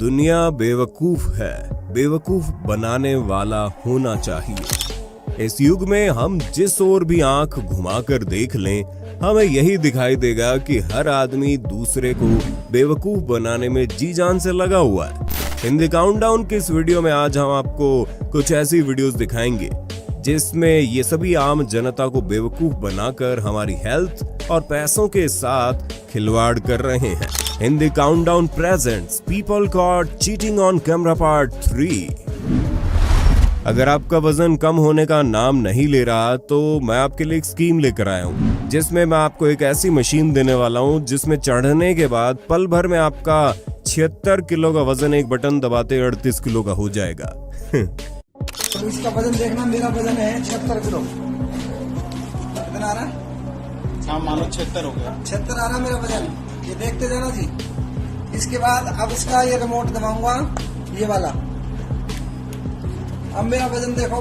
दुनिया बेवकूफ है, बेवकूफ बनाने वाला होना चाहिए। इस युग में हम जिस ओर भी आंख घुमाकर देख लें, हमें यही दिखाई देगा कि हर आदमी दूसरे को बेवकूफ बनाने में जी जान से लगा हुआ है। हिंदी काउंटडाउन के इस वीडियो में आज हम आपको कुछ ऐसी वीडियोस दिखाएंगे जिसमें ये सभी आम जनता को बेवकूफ बनाकर हमारी हेल्थ और पैसों के साथ खिलवाड़ कर रहे हैं। Hindi countdown presents people caught cheating on camera part 3। अगर आपका वजन कम होने का नाम नहीं ले रहा तो मैं आपके लिए एक स्कीम लेकर आया हूँ, जिसमें मैं आपको एक ऐसी मशीन देने वाला हूँ जिसमें चढ़ने के बाद पल भर में आपका 76 किलो का वजन एक बटन दबाते 38 किलो का हो जाएगा। तो इसका वजन देखना, मेरा वजन है 76 किलो। कितना आ रहा है? हाँ, मानो 76 हो गया। 76 आ रहा मेरा वजन, ये देखते जाना जी। इसके बाद अब इसका ये रिमोट दबाऊंगा, ये वाला। अब मेरा वजन देखो,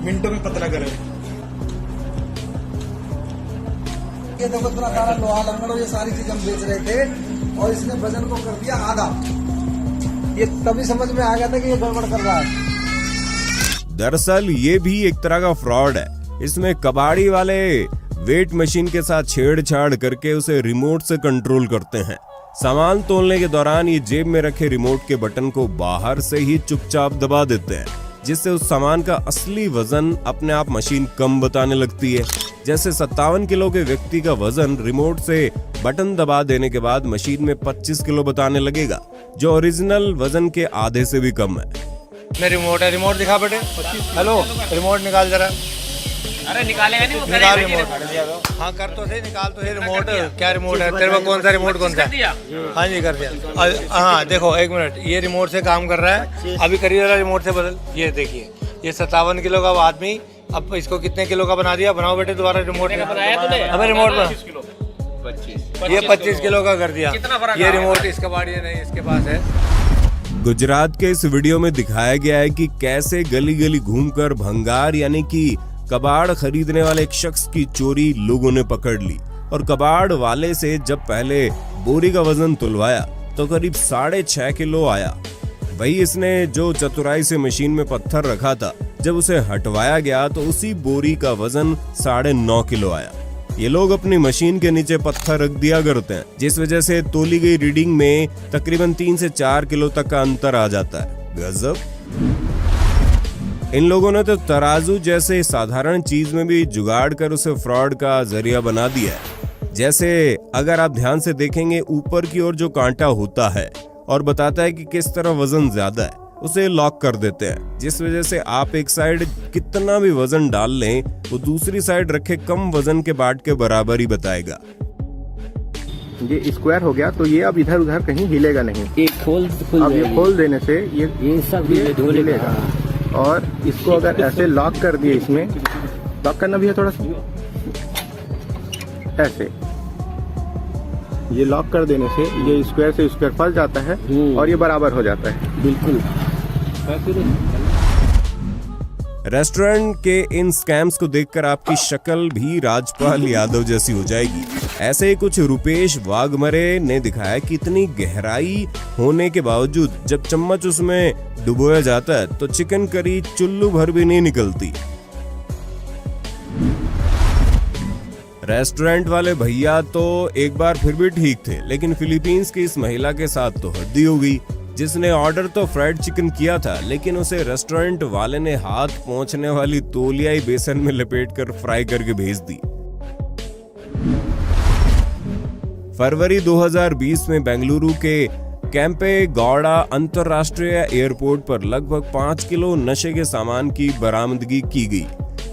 मिनटों में पता करे। ये देखो इतना सारा लोहा लंगड़, ये सारी चीज हम बेच रहे थे और इसने वजन को कर दिया आधा। ये तभी समझ में आ गया था कि ये गड़बड़ कर रहा है। दरअसल ये भी एक तरह का फ्रॉड है। इसमें कबाड़ी वाले वेट मशीन के साथ छेड़छाड़ करके उसे रिमोट से कंट्रोल करते हैं। सामान तोलने के दौरान ये जेब में रखे रिमोट के बटन को बाहर से ही चुपचाप दबा देते हैं, जिससे उस सामान का असली वजन अपने आप मशीन कम बताने लगती है। जैसे 57 किलो के व्यक्ति का वजन रिमोट से बटन दबा देने के बाद मशीन में 25 किलो बताने लगेगा, जो ओरिजिनल वजन के आधे से भी कम है। मैं रिमोट है, रिमोट दिखा बेटे। हेलो, रिमोट निकाल जरा। अरे निकालेगा नहीं, वो निकाल रिमोट। हाँ कर तो सही, निकाल तो सही रिमोट। क्या रिमोट है तेरे पास? कौन सा रिमोट? कौन सा? हाँ जी कर दिया। हाँ देखो एक मिनट, ये रिमोट से काम कर रहा है। अभी करिए जरा रिमोट से बदल। ये देखिए, ये 57 किलो का आदमी अब इसको कितने किलो का बना दिया? बनाओ बेटे दोबारा रिमोट। अबे रिमोट बना, ये 25 किलो का कर दिया। ये रिमोट इसका बाड़ी नहीं, इसके पास है। गुजरात के इस वीडियो में दिखाया गया है कि कैसे गली गली घूमकर भंगार यानी कि कबाड़ खरीदने वाले एक शख्स की चोरी लोगों ने पकड़ ली, और कबाड़ वाले से जब पहले बोरी का वजन तुलवाया तो करीब 6.5 किलो आया। वही इसने जो चतुराई से मशीन में पत्थर रखा था, जब उसे हटवाया गया तो उसी बोरी का वजन 9.5 किलो आया। ये लोग अपनी मशीन के नीचे पत्थर रख दिया करते हैं, जिस वजह से तोली गई रीडिंग में तकरीबन 3 से 4 किलो तक का अंतर आ जाता है। गजब। इन लोगों ने तो तराजू जैसे साधारण चीज में भी जुगाड़ कर उसे फ्रॉड का जरिया बना दिया है। जैसे अगर आप ध्यान से देखेंगे, ऊपर की ओर जो कांटा होता है और बताता है कि किस तरह वजन ज्यादा है, उसे लॉक कर देते हैं, जिस वजह से आप एक साइड कितना भी वजन डाल लें, वो दूसरी साइड रखे कम वजन के बाट के बराबर ही बताएगा। ये स्क्वायर हो गया तो ये अब इधर उधर कहीं हिलेगा नहीं। ये अब ये खोल देने से ये सब हिलेगा। और इसको अगर ऐसे लॉक कर दिए, इसमें लॉक करना भी है थोड़ा सा ऐसे, ये लॉक कर देने से ये स्क्वायर से स्क्वायर फंस जाता है और ये बराबर हो जाता है। बिल्कुल। रेस्टोरेंट के इन स्कैम्स को देखकर आपकी शक्ल भी राजपाल यादव जैसी हो जाएगी। ऐसे ही कुछ रुपेश वाघमरे ने दिखाया कि इतनी गहराई होने के बावजूद जब चम्मच उसमें डुबोया जाता है तो चिकन करी चुल्लू भर भी नहीं निकलती। रेस्टोरेंट वाले भैया तो एक बार फिर भी ठीक थे, लेकिन फिलीपींस की इस महिला के साथ तो हद्दी हो गई, जिसने ऑर्डर तो फ्राइड चिकन किया था, लेकिन उसे रेस्टोरेंट वाले ने हाथ पहुंचने वाली तौलिया ही बेसन में लपेटकर फ्राई करके भेज दी। फरवरी 2020 में बेंगलुरु के कैंपे गौड़ा अंतरराष्ट्रीय एयरपोर्ट पर लगभग 5 किलो नशे के सामान की बरामदगी की गई।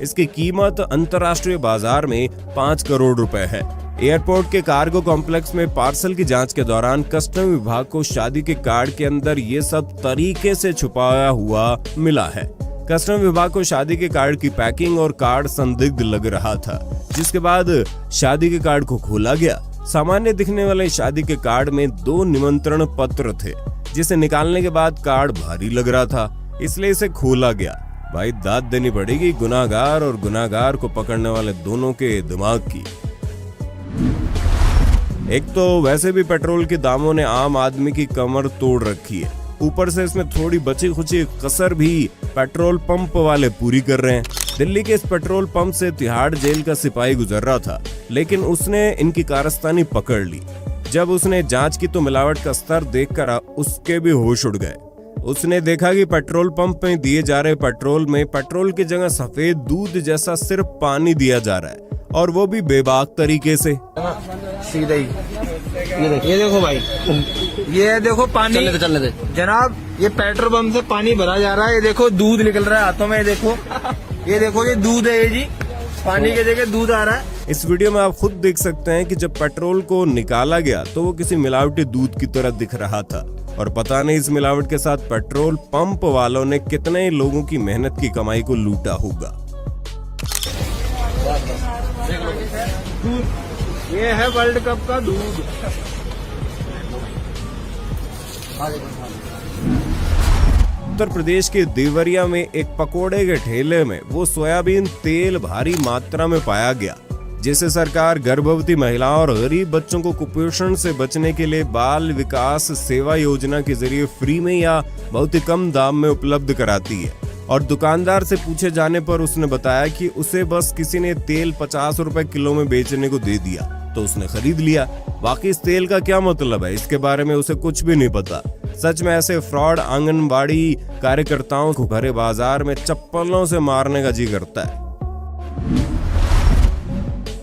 इसकी कीमत अंतरराष्ट्रीय बाजार में 5 करोड़ रुपए है। एयरपोर्ट के कार्गो कॉम्प्लेक्स में पार्सल की जांच के दौरान कस्टम विभाग को शादी के कार्ड के अंदर ये सब तरीके से छुपाया हुआ मिला है। कस्टम विभाग को शादी के कार्ड की पैकिंग और कार्ड संदिग्ध लग रहा था, जिसके बाद शादी के कार्ड को खोला गया। सामान्य दिखने वाले शादी के कार्ड में 2 निमंत्रण पत्र थे, जिसे निकालने के बाद कार्ड भारी लग रहा था, इसलिए इसे खोला गया। भाई दाद देनी पड़ेगी गुनाहगार और गुनाहगार को पकड़ने वाले दोनों के दिमाग की। एक तो वैसे भी पेट्रोल के दामों ने आम आदमी की कमर तोड़ रखी है, ऊपर से इसमें थोड़ी बची खुची कसर भी पेट्रोल पंप वाले पूरी कर रहे हैं। दिल्ली के इस पेट्रोल पंप से तिहाड़ जेल का सिपाही गुजर रहा था, लेकिन उसने इनकी कारस्तानी पकड़ ली। जब उसने जांच की तो मिलावट का स्तर देखकर उसके भी होश उड़ गए। उसने देखा कि पेट्रोल पंप में दिए जा रहे पेट्रोल में पेट्रोल की जगह सफेद दूध जैसा सिर्फ पानी दिया जा रहा है, और वो भी बेबाक तरीके से। सीधा ही ये देखो भाई, ये देखो पानी चलने दे जनाब, ये पेट्रोल पंप से पानी भरा जा रहा है। ये देखो दूध निकल रहा है हाथों में, ये देखो ये दूध है, ये जी पानी के जगह दूध आ रहा है। इस वीडियो में आप खुद देख सकते हैं कि जब पेट्रोल को निकाला गया तो वो किसी मिलावटी दूध की तरह दिख रहा था, और पता नहीं इस मिलावट के साथ पेट्रोल पंप वालों ने कितने लोगों की मेहनत की कमाई को लूटा होगा। ये है वर्ल्ड कप का दूध। उत्तर प्रदेश के देवरिया में एक पकोड़े के ठेले में वो सोयाबीन तेल भारी मात्रा में पाया गया, जिसे सरकार गर्भवती महिलाओं और गरीब बच्चों को कुपोषण से बचने के लिए बाल विकास सेवा योजना के जरिए फ्री में या बहुत ही कम दाम में उपलब्ध कराती है। और दुकानदार से पूछे जाने पर उसने बताया कि उसे बस किसी ने तेल 50 रुपए किलो में बेचने को दे दिया तो उसने खरीद लिया। बाकी इस तेल का क्या मतलब है, इसके बारे में उसे कुछ भी नहीं पता। सच में ऐसे फ्रॉड आंगनबाड़ी कार्यकर्ताओं को भरे बाजार में चप्पलों से मारने का जी करता है।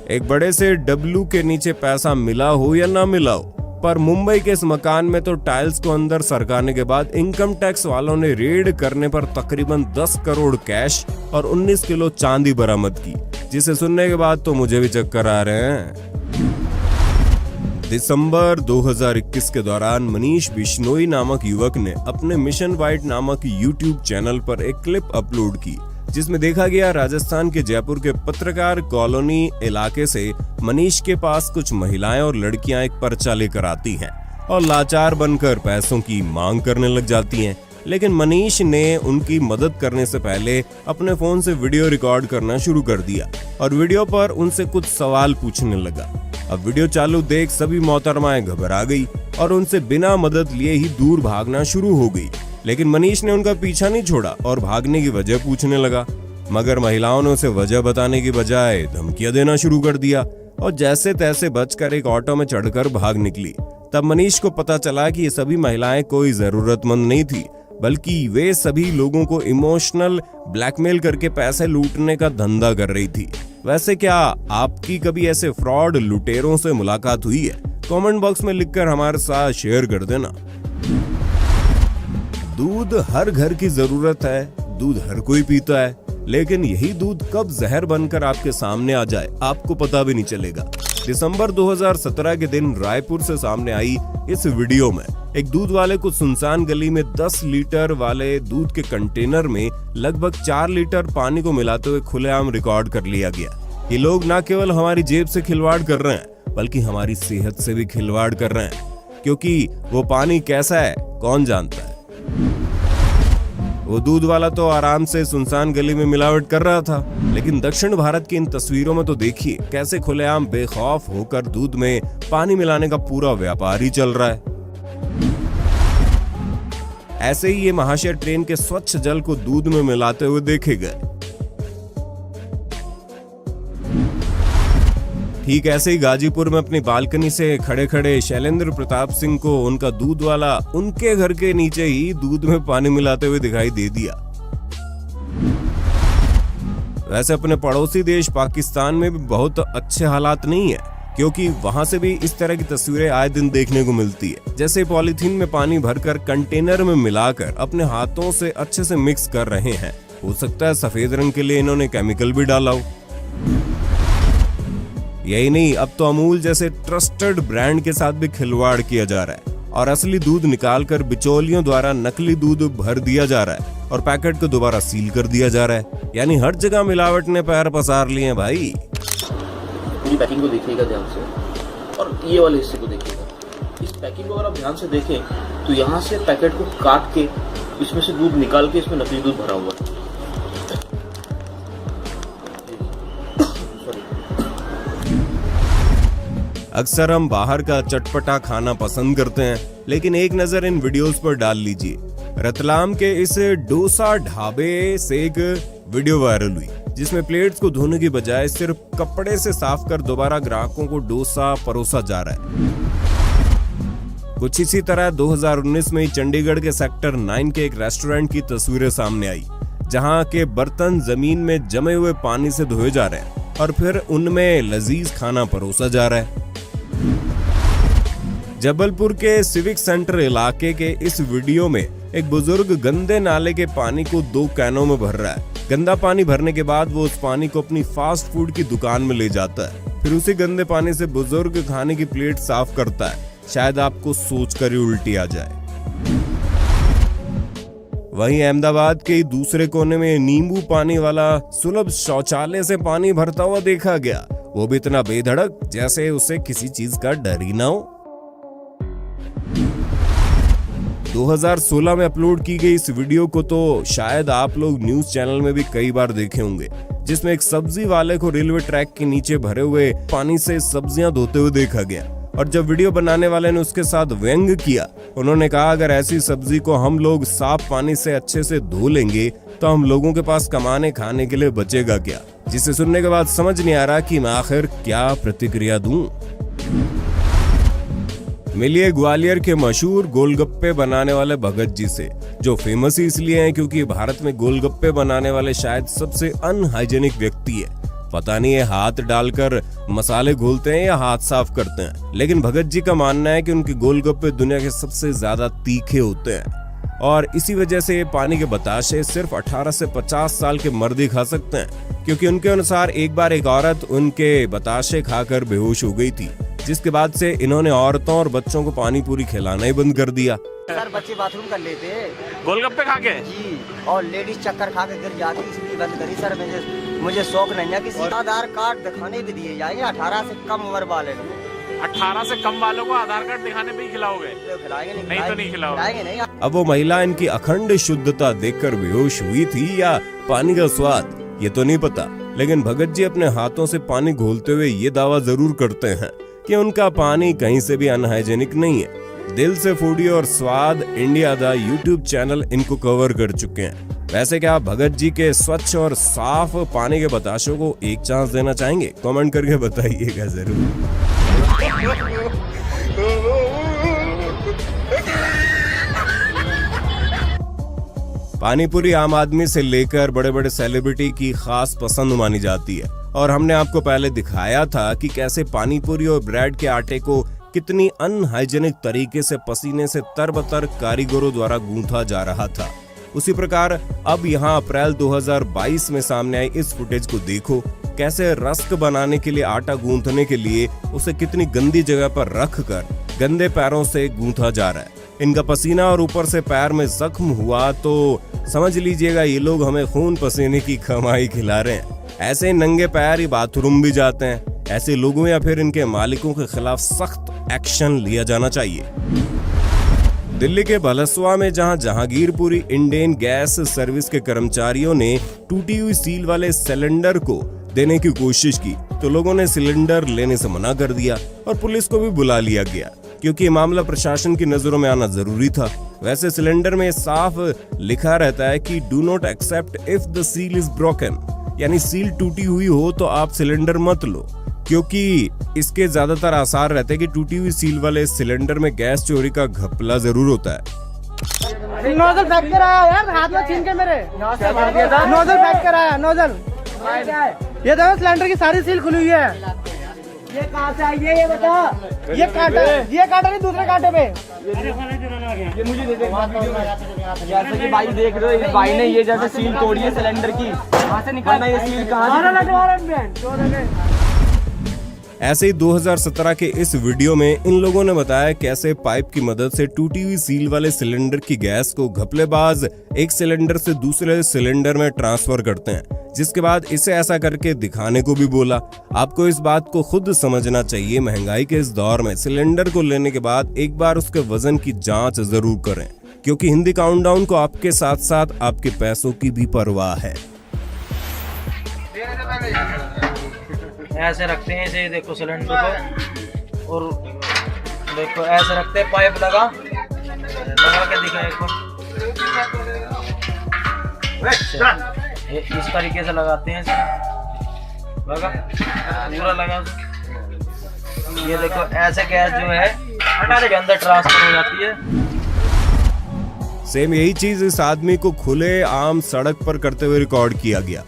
एक बड़े से डब्लू के नीचे पैसा मिला हो या ना मिला हो, पर मुंबई के इस मकान में तो टाइल्स को अंदर सरकाने के बाद इनकम टैक्स वालों ने रेड करने पर तकरीबन 10 करोड़ कैश और 19 किलो चांदी बरामद की, जिसे सुनने के बाद तो मुझे भी चक्कर आ रहे हैं। दिसंबर 2021 के दौरान मनीष बिश्नोई नामक युवक ने अपने मिशन वाइट नामक यूट्यूब चैनल पर एक क्लिप अपलोड की, जिसमें देखा गया राजस्थान के जयपुर के पत्रकार कॉलोनी इलाके से मनीष के पास कुछ महिलाएं और लड़कियां एक पर्चा लेकर आती हैं और लाचार बनकर पैसों की मांग करने लग जाती हैं। लेकिन मनीष ने उनकी मदद करने से पहले अपने फोन से वीडियो रिकॉर्ड करना शुरू कर दिया और वीडियो पर उनसे कुछ सवाल पूछने लगा। अब वीडियो चालू देख सभी मोहतरमाएं घबरा गई और उनसे बिना मदद लिए ही दूर भागना शुरू हो गई। लेकिन मनीष ने उनका पीछा नहीं छोड़ा और भागने की वजह पूछने लगा, मगर महिलाओं ने उसे वजह बताने की बजाय धमकियां देना शुरू कर दिया और जैसे तैसे बचकर एक ऑटो में चढ़कर भाग निकली। तब मनीष को पता चला कि ये सभी महिलाएं कोई जरूरतमंद नहीं थी, बल्कि वे सभी लोगों को इमोशनल ब्लैकमेल करके पैसे लूटने का धंधा कर रही थी। वैसे क्या आपकी कभी ऐसे फ्रॉड लुटेरों से मुलाकात हुई है? कमेंट बॉक्स में लिखकर हमारे साथ शेयर कर देना। दूध हर घर की जरूरत है, दूध हर कोई पीता है, लेकिन यही दूध कब जहर बनकर आपके सामने आ जाए आपको पता भी नहीं चलेगा। दिसंबर 2017 के दिन रायपुर से सामने आई इस वीडियो में एक दूध वाले को सुनसान गली में 10 लीटर वाले दूध के कंटेनर में लगभग 4 लीटर पानी को मिलाते हुए खुलेआम रिकॉर्ड कर लिया गया। ये लोग न केवल हमारी जेब से खिलवाड़ कर रहे हैं, बल्कि हमारी सेहत से भी खिलवाड़ कर रहे हैं, क्योंकि वो पानी कैसा है कौन जानता है। वो दूध वाला तो आराम से सुनसान गली में मिलावट कर रहा था, लेकिन दक्षिण भारत की इन तस्वीरों में तो देखिए कैसे खुलेआम बेखौफ होकर दूध में पानी मिलाने का पूरा व्यापार ही चल रहा है। ऐसे ही ये महाशय ट्रेन के स्वच्छ जल को दूध में मिलाते हुए देखे गए। ठीक ऐसे ही गाजीपुर में अपनी बालकनी से खड़े खड़े शैलेंद्र प्रताप सिंह को उनका दूध वाला उनके घर के नीचे ही दूध में पानी मिलाते हुए दिखाई दे दिया। वैसे अपने पड़ोसी देश पाकिस्तान में भी बहुत अच्छे हालात नहीं है, क्योंकि वहां से भी इस तरह की तस्वीरें आए दिन देखने को मिलती है। जैसे पॉलीथीन में पानी भरकर कंटेनर में मिलाकर अपने हाथों से अच्छे से मिक्स कर रहे हैं। हो सकता है सफेद रंग के लिए इन्होंने केमिकल भी डाला हो। यही नहीं, अब तो अमूल जैसे ट्रस्टेड ब्रांड के साथ भी खिलवाड़ किया जा रहा है और असली दूध निकालकर बिचौलियों द्वारा नकली दूध भर दिया जा रहा है और पैकेट को दोबारा सील कर दिया जा रहा है। यानी हर जगह मिलावट ने पैर पसार लिए हैं भाई। पूरी पैकिंग को देखिएगा ध्यान से और ये वाले हिस्से को देखिएगा। इस पैकिंग को अगर आप ध्यान से देखें तो यहाँ से पैकेट को काट के इसमें से दूध निकाल के इसमें नकली दूध भरा हुआ है। अक्सर हम बाहर का चटपटा खाना पसंद करते हैं, लेकिन एक नजर इन वीडियोस पर डाल लीजिए। रतलाम के इस डोसा ढाबे से एक वीडियो वायरल हुई जिसमें प्लेट्स को धोने की बजाय सिर्फ कपड़े से साफ कर दोबारा ग्राहकों को डोसा परोसा जा रहा है। कुछ इसी तरह 2019 में चंडीगढ़ के सेक्टर 9 के एक रेस्टोरेंट की तस्वीरें सामने आई, जहां के बर्तन जमीन में जमे हुए पानी से धोए जा रहे हैं और फिर उनमें लजीज खाना परोसा जा रहा है। जबलपुर के सिविक सेंटर इलाके के इस वीडियो में एक बुजुर्ग गंदे नाले के पानी को 2 कैनों में भर रहा है। गंदा पानी भरने के बाद वो उस पानी को अपनी फास्ट फूड की दुकान में ले जाता है। फिर उसी गंदे पानी से बुजुर्ग खाने की प्लेट साफ करता है। शायद आपको सोचकर ही उल्टी आ जाए। वहीं अहमदाबाद के दूसरे कोने में नींबू पानी वाला सुलभ शौचालय से पानी भरता हुआ देखा गया, वो भी इतना बेधड़क जैसे उसे किसी चीज का डर ही ना हो। 2016 में अपलोड की गई इस वीडियो को तो शायद आप लोग न्यूज चैनल में भी कई बार देखे होंगे, जिसमें एक सब्जी वाले को रेलवे ट्रैक के नीचे भरे हुए पानी से सब्जियां धोते हुए देखा गया। और जब वीडियो बनाने वाले ने उसके साथ व्यंग किया, उन्होंने कहा अगर ऐसी सब्जी को हम लोग साफ पानी से अच्छे से धो लेंगे तो हम लोगों के पास कमाने खाने के लिए बचेगा क्या। जिसे सुनने के बाद समझ नहीं आ रहा कि मैं आखिर क्या प्रतिक्रिया दूं। मिलिए ग्वालियर के मशहूर गोलगप्पे बनाने वाले भगत जी से, जो फेमस ही इसलिए हैं क्योंकि भारत में गोलगप्पे बनाने वाले शायद सबसे अनहाइजेनिक व्यक्ति है। पता नहीं है हाथ डालकर मसाले घोलते हैं या हाथ साफ करते हैं, लेकिन भगत जी का मानना है कि उनके गोलगप्पे दुनिया के सबसे ज्यादा तीखे होते हैं और इसी वजह से ये पानी के बताशे सिर्फ 18 से 50 साल के मर्द ही खा सकते हैं, क्योंकि उनके अनुसार एक बार एक औरत उनके बताशे खाकर बेहोश हो गई थी, जिसके बाद से इन्होंने औरतों और बच्चों को पानी पूरी खिलाना ही बंद कर दिया। सर बच्चे बाथरूम कर लेते गोलगप्पे खा के जी, और लेडीज चक्कर खा के गिर जाती, इसलिए बंद करी सर। मुझे शौक नहीं है किसी आधार कार्ड दिखाने भी दिए जाएंगे 18 से कम उम्र वाले को। 18 से कम वालों को आधार कार्ड दिखाने पे ही खिलाओगे? खिलाएंगे नहीं तो नहीं खिलाओगे नहीं। अब वो महिला इनकी अखंड शुद्धता देखकर बेहोश हुई थी या पानी का स्वाद, ये तो नहीं पता, लेकिन भगत जी अपने हाथों से पानी घोलते हुए ये दावा जरूर करते हैं कि उनका पानी कहीं से भी अनहाइजेनिक नहीं है। दिल से फूडी और स्वाद इंडिया दा यूट्यूब चैनल इनको कवर कर चुके हैं। वैसे क्या आप भगत जी के स्वच्छ और साफ पानी के बताशों को एक चांस देना चाहेंगे? कमेंट करके बताइएगा जरूर। पानीपुरी आम आदमी से लेकर बड़े बड़े सेलिब्रिटी की खास पसंद मानी जाती है और हमने आपको पहले दिखाया था कि कैसे पानीपुरी और ब्रेड के आटे को कितनी अनहाइजेनिक तरीके से पसीने से तरबतर कारीगरों द्वारा गूंथा जा रहा था। उसी प्रकार अब यहाँ अप्रैल 2022 में सामने आई इस फुटेज को देखो, कैसे रस्क बनाने के लिए आटा गूंथने के लिए उसे कितनी गंदी जगह पर रख कर गंदे पैरों से गूंथा जा रहा है। इनका पसीना और ऊपर से पैर में जख्म हुआ तो समझ लीजिएगा ये लोग हमें खून पसीने की कमाई खिला रहे हैं। ऐसे नंगे पैर ही बाथरूम भी जाते हैं। ऐसे लोगों या फिर इनके मालिकों के खिलाफ सख्त एक्शन लिया जाना चाहिए। दिल्ली के भलसवा में जहां जहांगीरपुरी इंडेन गैस सर्विस के कर्मचारियों ने टूटी हुई सील वाले सिलेंडर को देने की कोशिश की तो लोगों ने सिलेंडर लेने से मना कर दिया और पुलिस को भी बुला लिया गया, क्योंकि ये मामला प्रशासन की नजरों में आना जरूरी था। वैसे सिलेंडर में साफ लिखा रहता है कि do not accept if the seal is broken, यानी सील टूटी हुई हो तो आप सिलेंडर मत लो, क्योंकि इसके ज्यादातर आसार रहते हैं कि टूटी हुई सील वाले सिलेंडर में गैस चोरी का घपला जरूर होता है। नोजल फेंक कर आया यार, हाथ में छीन के मेरे नोजल फेंक कर आया। नोजल ये देखो सिलेंडर की सारी सील खुली हुई है। ये कहाँ से आई है ये बता। ये कांटा नहीं, दूसरे कांटे पे ये मुझे दे दे। जैसे कि भाई देख रहे हो, भाई ने ये जैसे सील तोड़ी है सिलेंडर की, कहाँ से निकालना ये सील कहाँ। ऐसे ही 2017 के इस वीडियो में इन लोगों ने बताया कैसे पाइप की मदद से टूटी हुई सील वाले सिलेंडर की गैस को घपलेबाज एक सिलेंडर से दूसरे सिलेंडर में ट्रांसफर करते हैं, जिसके बाद इसे ऐसा करके दिखाने को भी बोला। आपको इस बात को खुद समझना चाहिए, महंगाई के इस दौर में सिलेंडर को लेने के बाद एक बार उसके वजन की जांच जरूर करें, क्योंकि हिंदी काउंटडाउन को आपके साथ साथ आपके पैसों की भी परवाह है। ऐसे रखते हैं इसे, देखो सिलेंडर को और देखो ऐसे रखते हैं, पाइप लगा के दिखा एक बार, ये इस तरीके से लगाते हैं इसमें, लगा पूरा लगा। ये देखो ऐसे गैस जो है इसके अंदर ट्रांसफर हो जाती है। सेम यही चीज इस आदमी को खुले आम सड़क पर करते हुए रिकॉर्ड किया गया।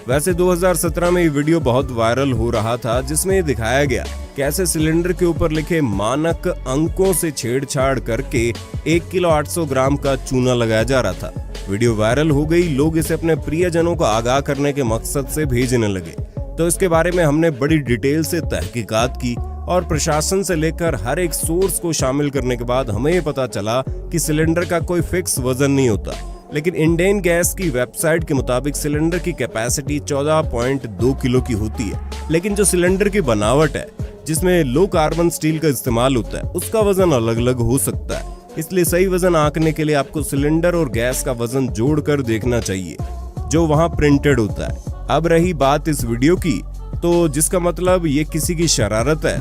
वैसे 2017 में ये वीडियो बहुत वायरल हो रहा था, जिसमें ये दिखाया गया कैसे सिलेंडर के ऊपर लिखे मानक अंकों से छेड़छाड़ करके 1 किलो 800 ग्राम का चूना लगाया जा रहा था। वीडियो वायरल हो गई, लोग इसे अपने प्रियजनों को आगाह करने के मकसद से भेजने लगे। तो इसके बारे में हमने बड़ी डिटेल से तहकीकात की और प्रशासन से लेकर हर एक सोर्स को शामिल करने के बाद हमें ये पता चला कि सिलेंडर का कोई फिक्स वजन नहीं होता, लेकिन इंडेन गैस की वेबसाइट के मुताबिक सिलेंडर की कैपेसिटी 14.2 किलो की होती है। लेकिन जो सिलेंडर की बनावट है, जिसमें लो कार्बन स्टील का इस्तेमाल होता है, उसका वजन अलग अलग हो सकता है। इसलिए सही वजन आंकने के लिए आपको सिलेंडर और गैस का वजन जोड़कर देखना चाहिए, जो वहां प्रिंटेड होता है। अब रही बात इस वीडियो की, तो जिसका मतलब ये किसी की शरारत है।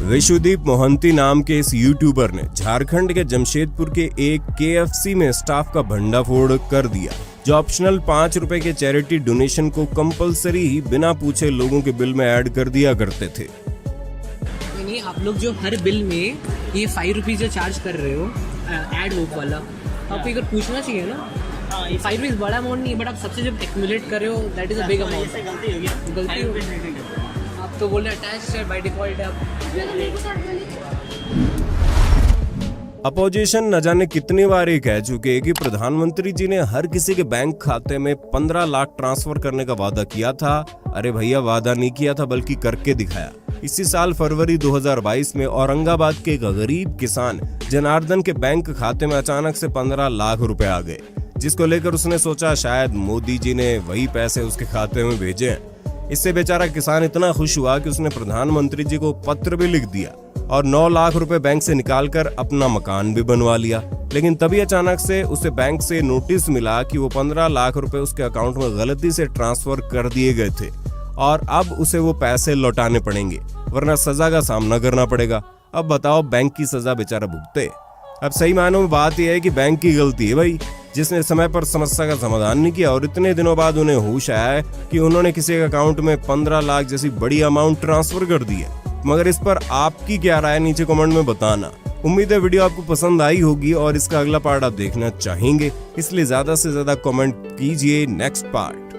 विश्वदीप मोहंती नाम के इस यूट्यूबर ने झारखंड के जमशेदपुर के एक KFC में स्टाफ का भंडाफोड़ कर दिया, जो ऑप्शनल 5 रुपए के चैरिटी डोनेशन को कंपलसरी ही बिना पूछे लोगों के बिल में ऐड कर दिया करते थे। नहीं, आप लोग जो हर बिल में ये 5 रुपीज जो चार्ज कर रहे हो एड होप वाला, आपको एक पूछना चाहिए ना। 5 रुपीज बड़ा अमाउंट नहीं है, बट आप सबसे जब एक्यूमुलेट कर रहे हो that is a big amount. गलती हो गई, आप तो बोल रहे अटैच है बाय डिफॉल्ट है। अपोजिशन न जाने कितनी बार ये कह चुके हैं कि प्रधानमंत्री जी ने हर किसी के बैंक खाते में 15 लाख ट्रांसफर करने का वादा किया था। अरे भैया, वादा नहीं किया था बल्कि करके दिखाया। इसी साल फरवरी 2022 में औरंगाबाद के एक गरीब किसान जनार्दन के बैंक खाते में अचानक से 15 लाख रुपए आ गए, जिसको लेकर उसने सोचा शायद मोदी जी ने वही पैसे उसके खाते में भेजे हैं। इससे बेचारा किसान इतना खुश हुआ कि उसने प्रधानमंत्री जी को पत्र भी लिख दिया और 9 लाख रुपए बैंक से निकालकर अपना मकान भी बनवा लिया। लेकिन तभी अचानक से उसे बैंक से नोटिस मिला कि वो 15 लाख रुपए उसके अकाउंट में गलती से ट्रांसफर कर दिए गए थे और अब उसे वो पैसे लौटाने पड़ेंगे, वरना सजा का सामना करना पड़ेगा। अब बताओ, बैंक की सजा बेचारा भुगते। अब सही मायनों में बात यह है कि बैंक की गलती है भाई, जिसने समय पर समस्या का समाधान नहीं किया और इतने दिनों बाद उन्हें होश आया है कि उन्होंने किसी के अकाउंट में 15 लाख जैसी बड़ी अमाउंट ट्रांसफर कर दी है। मगर इस पर आपकी क्या राय, नीचे कमेंट में बताना। उम्मीद है वीडियो आपको पसंद आई होगी और इसका अगला पार्ट आप देखना चाहेंगे, इसलिए ज्यादा से ज्यादा कमेंट कीजिए नेक्स्ट पार्ट।